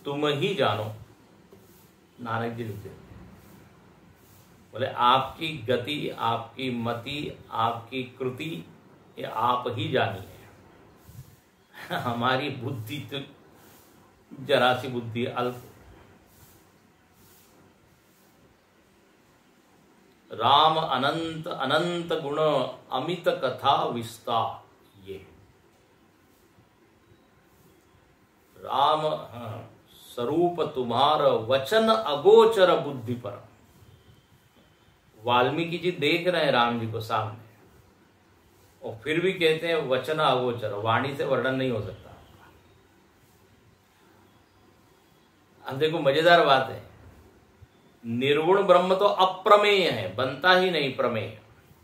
तुम ही जानो, नानक जी लिखते बोले आपकी गति, आपकी मति, आपकी कृति ये आप ही जानिए। हमारी बुद्धि तो जरा सी बुद्धि, अल्प। राम अनंत अनंत गुण अमित कथा विस्तार, ये राम स्वरूप तुम्हार वचन अगोचर बुद्धि पर। वाल्मीकि जी देख रहे हैं राम जी को सामने, और फिर भी कहते हैं वचन अगोचर, वाणी से वर्णन नहीं हो सकता। अब देखो मजेदार बात है, निर्गुण ब्रह्म तो अप्रमेय है, बनता ही नहीं प्रमेय,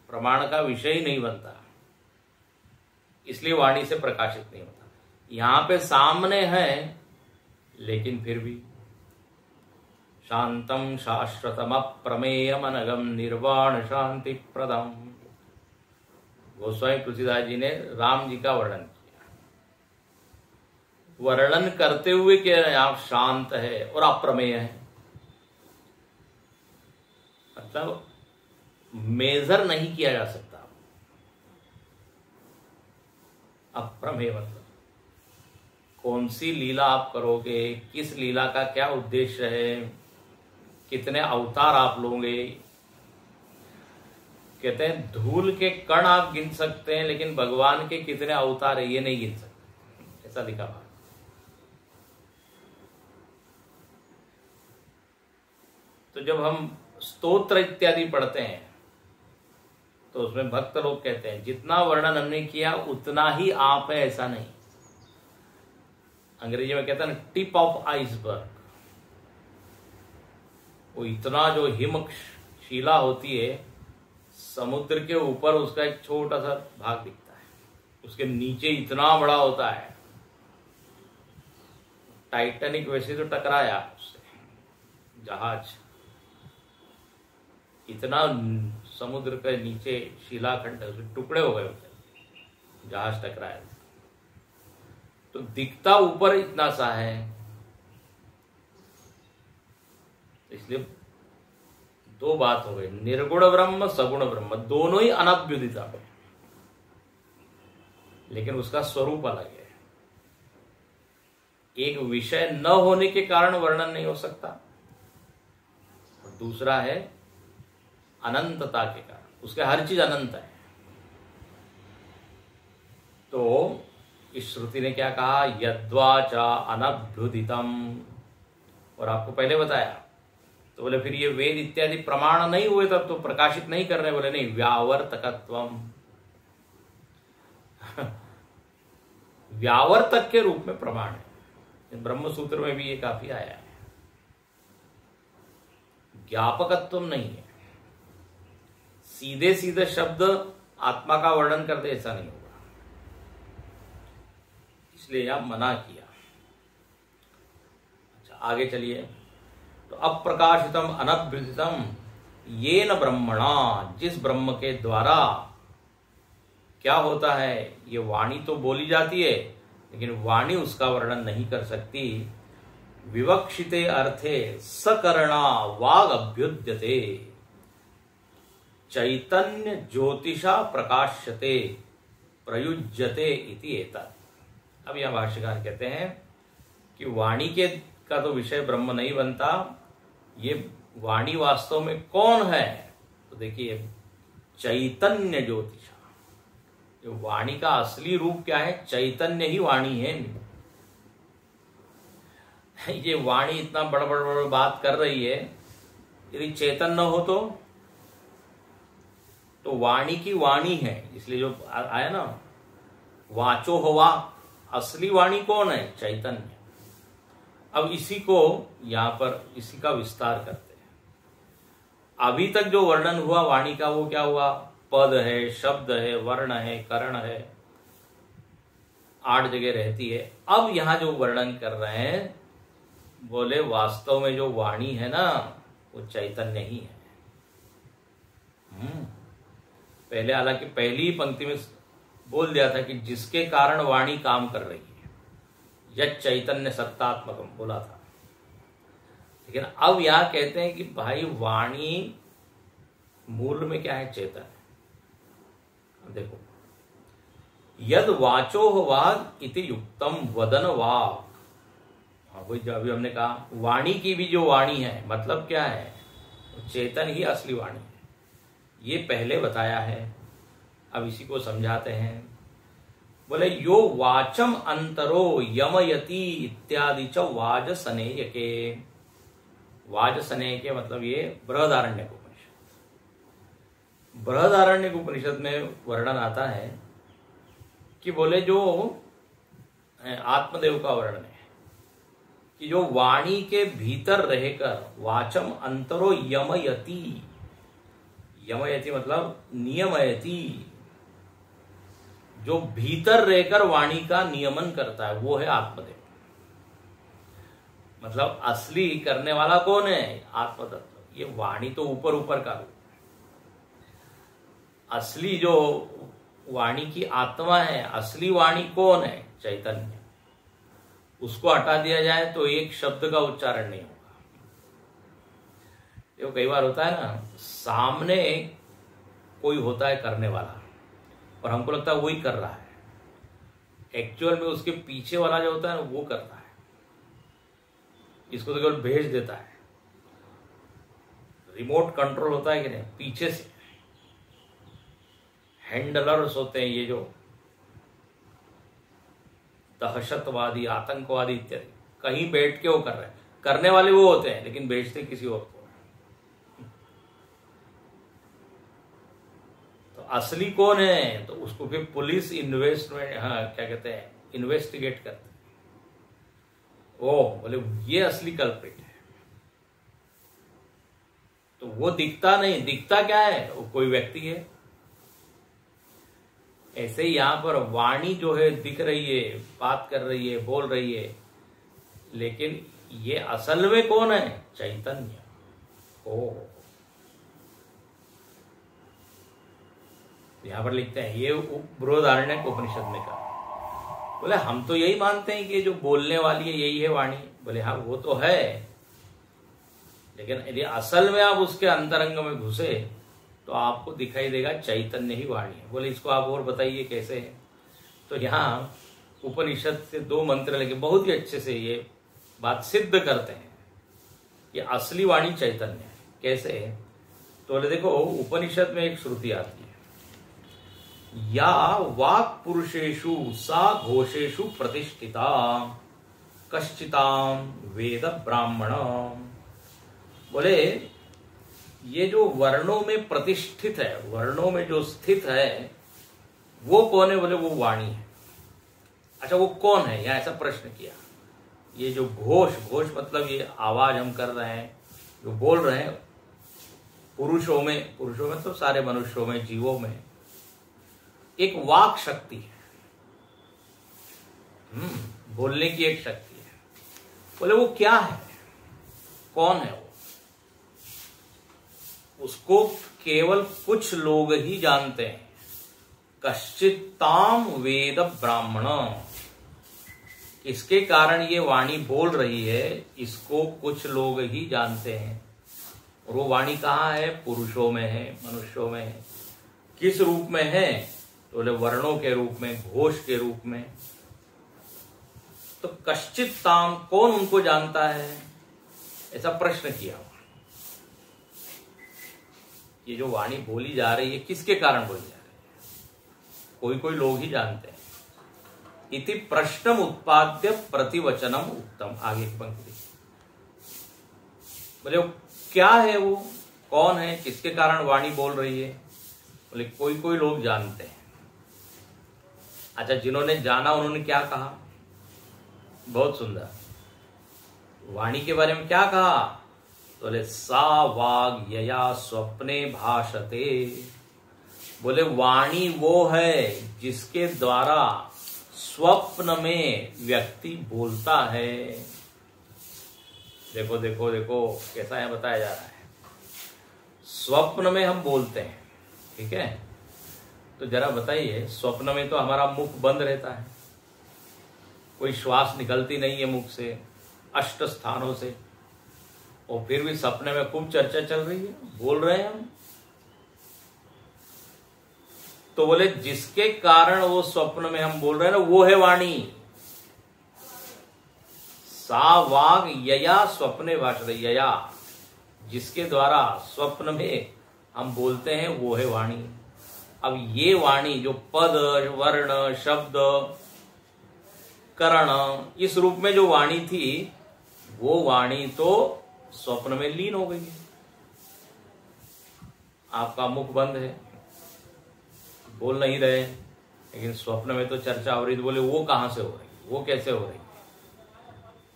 प्रमाण का विषय ही नहीं बनता, इसलिए वाणी से प्रकाशित नहीं होता। यहां पे सामने है, लेकिन फिर भी शांतम शाश्वतम अप्रमेयम अनगम निर्वाण शांति प्रदम। गोस्वामी तुलसीदास जी ने राम जी का वर्णन किया, वर्णन करते हुए कि आप शांत है और अप्रमेय है। मतलब मेजर नहीं किया जा सकता। अप्रमेय मतलब कौन सी लीला आप करोगे, किस लीला का क्या उद्देश्य है, कितने अवतार आप लोगे। कहते हैं धूल के कण आप गिन सकते हैं, लेकिन भगवान के कितने अवतार है ये नहीं गिन सकते, ऐसा लिखा हुआ। तो जब हम स्तोत्र इत्यादि पढ़ते हैं तो उसमें भक्त लोग कहते हैं जितना वर्णन हमने किया उतना ही आप है, ऐसा नहीं। अंग्रेजी में कहते हैं टिप ऑफ आइसबर्ग, वो इतना जो हिमशिला होती है समुद्र के ऊपर, उसका एक छोटा सा भाग दिखता है, उसके नीचे इतना बड़ा होता है। टाइटैनिक वैसे तो टकराया उससे जहाज, इतना समुद्र के नीचे शिलाखंड उसके टुकड़े हो गए होते, जहाज टकराया। तो दिखता ऊपर इतना सा है, इसलिए दो बात हो गई, निर्गुण ब्रह्म सगुण ब्रह्म दोनों ही अनभ्युदिता है, लेकिन उसका स्वरूप अलग है। एक विषय न होने के कारण वर्णन नहीं हो सकता, और दूसरा है अनंतता के कारण, उसके हर चीज अनंत है। तो इस श्रुति ने क्या कहा, यद्वाचा अनभ्युदितम, और आपको पहले बताया। तो बोले फिर ये वेद इत्यादि प्रमाण नहीं हुए तब तो प्रकाशित नहीं कर रहे, बोले नहीं, व्यावर्तकत्वम, व्यावर्तक के रूप में प्रमाण है। ब्रह्म सूत्र में भी ये काफी आया है, ज्ञापकत्व नहीं है। सीधे सीधे शब्द आत्मा का वर्णन कर दे ऐसा नहीं होगा, इसलिए यहां मना किया। अच्छा आगे चलिए। तो अप्रकाशितम अनभ्युदितम ये न ब्रह्मणा, जिस ब्रह्म के द्वारा क्या होता है, ये वाणी तो बोली जाती है लेकिन वाणी उसका वर्णन नहीं कर सकती। विवक्षिते अर्थे सकरणा वाग अभ्युद्यते चैतन्य ज्योतिषा प्रकाश्यते प्रयुज्यते इति एतत्। अब यह भाष्यकार कहते हैं कि वाणी के का तो विषय ब्रह्म नहीं बनता, ये वाणी वास्तव में कौन है? तो देखिए, चैतन्य ज्योतिषा, जो वाणी का असली रूप क्या है? चैतन्य ही वाणी है। ये वाणी इतना बड़ा बड़ा बात कर रही है, यदि चेतन न हो तो वाणी की वाणी है, इसलिए जो आया ना, वाचो हो वा, असली वाणी कौन है? चैतन्य। अब इसी को यहां पर इसी का विस्तार करते हैं। अभी तक जो वर्णन हुआ वाणी का, वो क्या हुआ? पद है, शब्द है, वर्ण है, करण है, 8 जगह रहती है। अब यहां जो वर्णन कर रहे हैं, बोले वास्तव में जो वाणी है ना, वो चैतन्य ही है। पहले, हालांकि पहली पंक्ति में बोल दिया था कि जिसके कारण वाणी काम कर रही है, यह चैतन्य सत्तात्मकम बोला था। लेकिन अब यहां कहते हैं कि भाई वाणी मूल में क्या है? चेतन। देखो, यद वाचो वाग इति युक्तम वदन वाग। वही जो अभी हमने कहा, वाणी की भी जो वाणी है, मतलब क्या है? चेतन ही असली वाणी है, ये पहले बताया है। अब इसी को समझाते हैं। बोले यो वाचम अंतरो यमयति इत्यादि च वाजसनेय के। वाजसनेय के मतलब ये बृहदारण्यक उपनिषद। बृहदारण्यक उपनिषद में वर्णन आता है कि बोले जो आत्मदेव का वर्णन है कि जो वाणी के भीतर रहकर वाचम अंतरो यमयति, यमयति मतलब नियमयति, जो भीतर रहकर वाणी का नियमन करता है, वो है आत्मदेव। मतलब असली करने वाला कौन है? आत्मतत्व। ये वाणी तो ऊपर ऊपर का रूप। असली जो वाणी की आत्मा है, असली वाणी कौन है? चैतन्य। उसको हटा दिया जाए तो एक शब्द का उच्चारण नहीं होगा। ये कई बार होता है ना, सामने कोई होता है करने वाला और हमको लगता है वही कर रहा है, एक्चुअल में उसके पीछे वाला जो होता है ना, वो करता है। इसको तो केवल भेज देता है। रिमोट कंट्रोल होता है कि नहीं? पीछे से हैंडलर्स होते हैं, ये जो दहशतवादी, आतंकवादी इत्यादि, कहीं बैठ के वो कर रहे हैं। करने वाले वो होते हैं, लेकिन भेजते किसी और को। तो असली कौन है? तो उसको फिर पुलिस इन्वेस्टमेंट, क्या कहते हैं, इन्वेस्टिगेट करते हैं। ओह, बोले ये असली कल्प्रिट है। तो वो दिखता नहीं, दिखता क्या है? वो कोई व्यक्ति है। ऐसे ही यहां पर वाणी जो है दिख रही है, बात कर रही है, बोल रही है, लेकिन ये असल में कौन है? चैतन्य। ओ, यहां पर लिखते हैं, ये बृहदारण्यक उपनिषद में कहा। बोले हम तो यही मानते हैं कि जो बोलने वाली है यही है वाणी। बोले हाँ, वो तो है, लेकिन यदि असल में आप उसके अंतरंग में घुसे तो आपको दिखाई देगा चैतन्य ही वाणी है। बोले इसको आप और बताइए कैसे है? तो यहाँ उपनिषद से 2 मंत्र लेके बहुत ही अच्छे से ये बात सिद्ध करते हैं कि असली वाणी चैतन्य है। कैसे है? तो बोले देखो, उपनिषद में एक श्रुति आती है, या वाक् पुरुषेषु सा घोषेषु प्रतिष्ठिता कश्चिताम वेद ब्राह्मण। बोले ये जो वर्णों में प्रतिष्ठित है, वर्णों में जो स्थित है, वो कौन है? बोले वो वाणी है। अच्छा, वो कौन है? या ऐसा प्रश्न किया। ये जो घोष, घोष मतलब ये आवाज हम कर रहे हैं, जो बोल रहे हैं, पुरुषों में, पुरुषों में तो सारे मनुष्यों में, जीवों में एक वाक शक्ति है। बोलने की एक शक्ति है। बोले वो क्या है? कौन है वो? उसको केवल कुछ लोग ही जानते हैं। कश्चिताम वेद ब्राह्मण। इसके कारण ये वाणी बोल रही है, इसको कुछ लोग ही जानते हैं। और वो वाणी कहाँ है? पुरुषों में है, मनुष्यों में है। किस रूप में है? तो बोले वर्णों के रूप में, घोष के रूप में। तो कश्चित ताम, कौन उनको जानता है? ऐसा प्रश्न किया। ये जो वाणी बोली जा रही है किसके कारण बोली जा रही है? कोई कोई लोग ही जानते हैं। इति प्रश्नम उत्पाद्य प्रतिवचनम उत्तम। आगे की पंक्ति बोले क्या है वो, कौन है, किसके कारण वाणी बोल रही है? बोले कोई कोई लोग जानते हैं। अच्छा, जिन्होंने जाना उन्होंने क्या कहा? बहुत सुंदर। वाणी के बारे में क्या कहा? तो बोले सा वाग यया स्वप्ने भाषते। बोले वाणी वो है जिसके द्वारा स्वप्न में व्यक्ति बोलता है। देखो देखो देखो कैसा है बताया जा रहा है। स्वप्न में हम बोलते हैं, ठीक है? तो जरा बताइए, स्वप्न में तो हमारा मुख बंद रहता है, कोई श्वास निकलती नहीं है मुख से, 8 स्थानों से, और फिर भी सपने में खूब चर्चा चल रही है, बोल रहे हैं हम। तो बोले जिसके कारण वो स्वप्न में हम बोल रहे हैं ना, वो है वाणी। सा वाग यया स्वप्ने भाषते। यया, जिसके द्वारा स्वप्न में हम बोलते हैं, वो है वाणी। अब ये वाणी जो पद, वर्ण, शब्द, करण, इस रूप में जो वाणी थी, वो वाणी तो स्वप्न में लीन हो गई है। आपका मुख बंद है, बोल नहीं रहे, लेकिन स्वप्न में तो चर्चा हो रही। तो बोले वो कहां से हो रही, वो कैसे हो रही?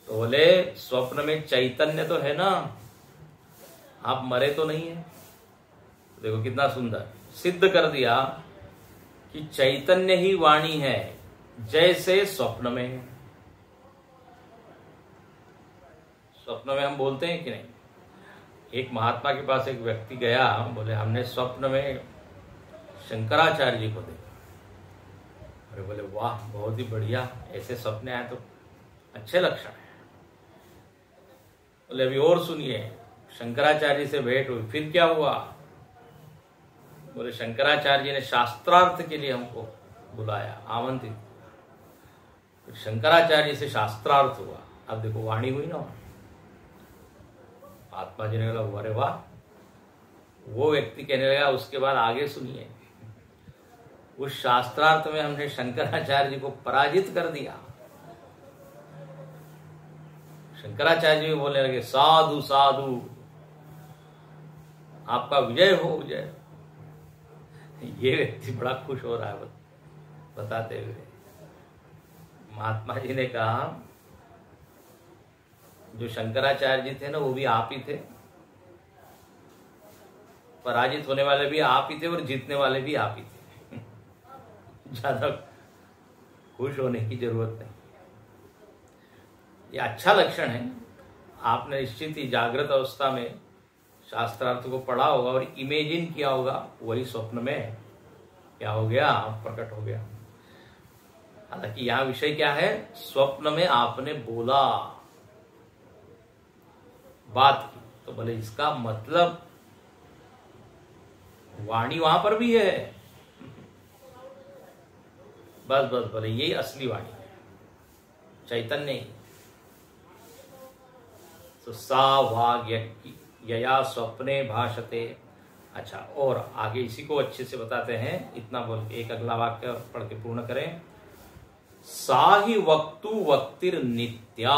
तो बोले स्वप्न में चैतन्य तो है ना, आप मरे तो नहीं है। देखो कितना सुंदर सिद्ध कर दिया कि चैतन्य ही वाणी है, जैसे स्वप्न में है। स्वप्न में हम बोलते हैं कि नहीं? एक महात्मा के पास एक व्यक्ति गया, बोले हमने स्वप्न में शंकराचार्य जी को देखा। अरे बोले वाह, बहुत ही बढ़िया, ऐसे सपने आए तो अच्छे लक्षण है। बोले अभी और सुनिए, शंकराचार्य से भेंट हुई, फिर क्या हुआ? बोले शंकराचार्य जी ने शास्त्रार्थ के लिए हमको बुलाया, आमंत्रित। फिर शंकराचार्य से शास्त्रार्थ हुआ। अब देखो वाणी हुई ना। आत्मा जी ने बोला अरे वाह। वो व्यक्ति कहने लगा उसके बाद आगे सुनिए, उस शास्त्रार्थ में हमने शंकराचार्य जी को पराजित कर दिया। शंकराचार्य जी बोलने लगे साधु साधु, आपका विजय हो, विजय। ये व्यक्ति बड़ा खुश हो रहा है बताते हुए। महात्मा जी ने कहा जो शंकराचार्य जी थे ना, वो भी आप ही थे, पराजित होने वाले भी आप ही थे और जीतने वाले भी आप ही थे। ज्यादा खुश होने की जरूरत नहीं। ये अच्छा लक्षण है। आपने निश्चित ही जागृत अवस्था में शास्त्रार्थ को पढ़ा होगा और इमेजिन किया होगा, वही स्वप्न में क्या हो गया, प्रकट हो गया। हालांकि यहां विषय क्या है? स्वप्न में आपने बोला, बात की, तो बोले इसका मतलब वाणी वहां पर भी है। बस बस बोले यही असली वाणी है, चैतन्य ही। तो सा वाग यया स्वप्ने भाषते। अच्छा, और आगे इसी को अच्छे से बताते हैं, इतना बोल के एक अगला वाक्य पढ़ के पूर्ण करें। सा ही वक्तु वक्तिर नित्या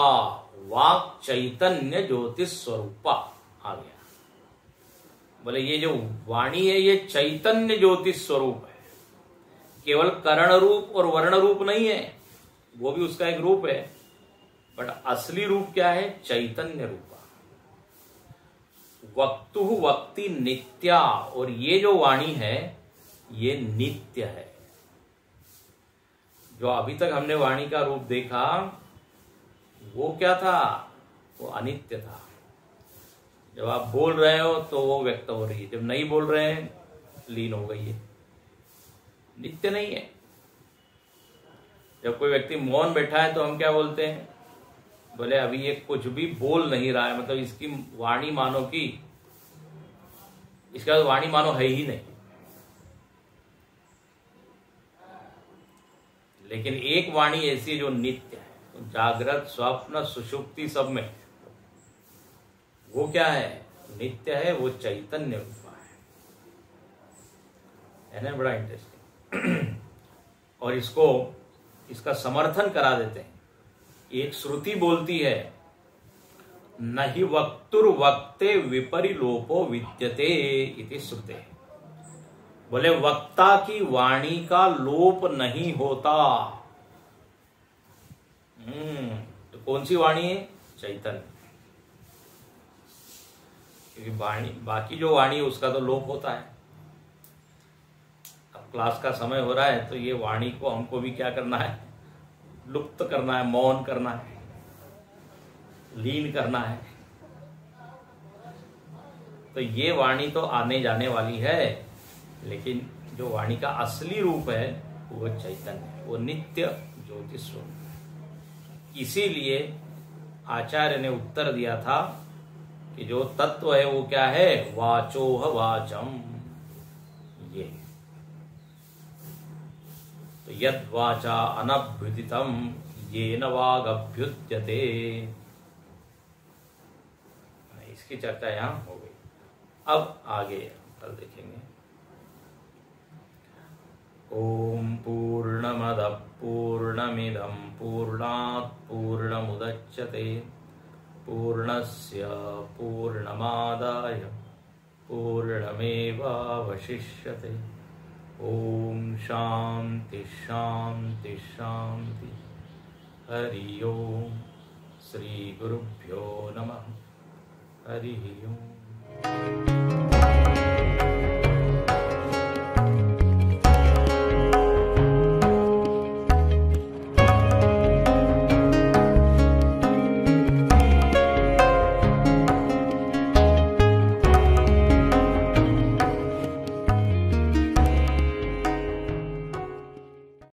वाक् चैतन्य ज्योतिष स्वरूपा। आ गया। बोले ये जो वाणी है ये चैतन्य ज्योतिष स्वरूप है, केवल करण रूप और वर्ण रूप नहीं है, वो भी उसका एक रूप है, बट असली रूप क्या है? चैतन्य रूपा। वक्तु वक्ति नित्या, और ये जो वाणी है ये नित्य है। जो अभी तक हमने वाणी का रूप देखा वो क्या था? वो अनित्य था। जब आप बोल रहे हो तो वो व्यक्त हो रही है, जब नहीं बोल रहे हैं लीन हो गई है, नित्य नहीं है। जब कोई व्यक्ति मौन बैठा है तो हम क्या बोलते हैं, बोले अभी ये कुछ भी बोल नहीं रहा है, मतलब इसकी वाणी मानो कि इसका वाणी मानो है ही नहीं। लेकिन एक वाणी ऐसी है जो नित्य है, तो जागृत स्वप्न सुषुप्ति सब में वो क्या है, नित्य है, वो चैतन्य रूपा है ना, बड़ा इंटरेस्टिंग। और इसका समर्थन करा देते हैं। एक श्रुति बोलती है, नहि वक्तुर्वक्ते विपरिलोपो विद्यते इति श्रुते। बोले वक्ता की वाणी का लोप नहीं होता। तो कौन सी वाणी है, चैतन्य। क्योंकि वाणी, बाकी जो वाणी है उसका तो लोप होता है। अब क्लास का समय हो रहा है तो ये वाणी को हमको भी क्या करना है, लुप्त करना है, मौन करना है, लीन करना है। तो ये वाणी तो आने जाने वाली है, लेकिन जो वाणी का असली रूप है वो चैतन्य, वो नित्य ज्योति स्वरूप। इसीलिए आचार्य ने उत्तर दिया था कि जो तत्व है वो क्या है, वाचोह वाचम। ये तो यद वाचा अनभ्युदितम येन वागभ्युद्यते, इसकी चर्चा यहां हो गई। अब आगे कल देखेंगे। ओम पूर्णमदः पूर्णमिदं पूर्णात् पूर्णमुदच्यते पूर्णस्य पूर्णमादाय पूर्णमेवावशिष्यते। ओम शांति शांति शांति। हरि ओम। श्री गुरुभ्यो नमः। हरि ओम।